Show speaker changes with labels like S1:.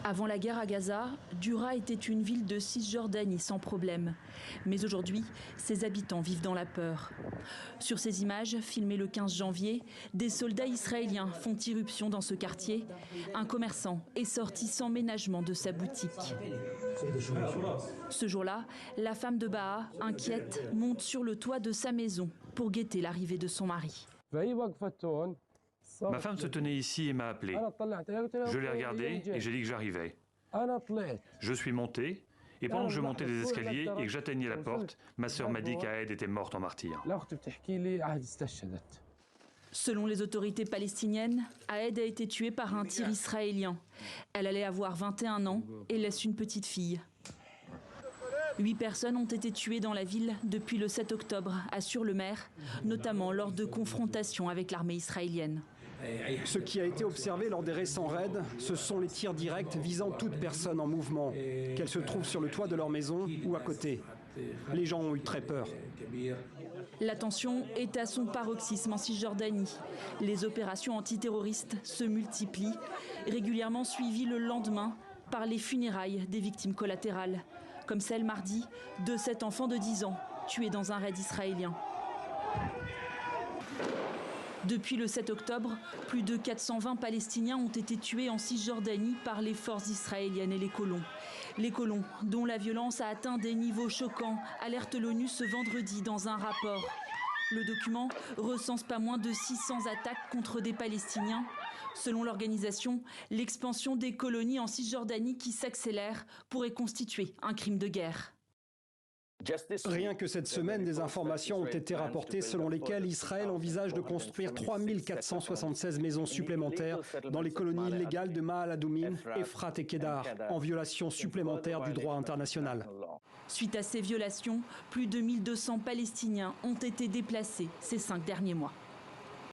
S1: Avant la guerre à Gaza, Dura était une ville de Cisjordanie sans problème. Mais aujourd'hui, ses habitants vivent dans la peur. Sur ces images, filmées le 15 janvier, des soldats israéliens font irruption dans ce quartier. Un commerçant est sorti sans ménagement de sa boutique. Ce jour-là, la femme de Baha, inquiète, monte sur le toit de sa maison pour guetter l'arrivée de son mari.
S2: Ma femme se tenait ici et m'a appelé. Je l'ai regardée et j'ai dit que j'arrivais. Je suis monté et pendant que je montais les escaliers et que j'atteignais la porte, ma sœur m'a dit qu'Ahed était morte en martyr.
S1: Selon les autorités palestiniennes, Ahed a été tuée par un tir israélien. Elle allait avoir 21 ans et laisse une petite fille. 8 personnes ont été tuées dans la ville depuis le 7 octobre, assure le maire, notamment lors de confrontations avec l'armée israélienne.
S3: Ce qui a été observé lors des récents raids, ce sont les tirs directs visant toute personne en mouvement, qu'elle se trouve sur le toit de leur maison ou à côté. Les gens ont eu très peur.
S1: La tension est à son paroxysme en Cisjordanie. Les opérations antiterroristes se multiplient, régulièrement suivies le lendemain par les funérailles des victimes collatérales, comme celle mardi de cet enfant de 10 ans tué dans un raid israélien. Depuis le 7 octobre, plus de 420 Palestiniens ont été tués en Cisjordanie par les forces israéliennes et les colons. Les colons, dont la violence a atteint des niveaux choquants, alerte l'ONU ce vendredi dans un rapport. Le document recense pas moins de 600 attaques contre des Palestiniens. Selon l'organisation, l'expansion des colonies en Cisjordanie qui s'accélère pourrait constituer un crime de guerre.
S3: Rien que cette semaine, des informations ont été rapportées selon lesquelles Israël envisage de construire 3476 maisons supplémentaires dans les colonies illégales de Ma'ale Adumim, Efrat et Kedar, en violation supplémentaire du droit international.
S1: Suite à ces violations, plus de 1200 Palestiniens ont été déplacés ces 5 derniers mois.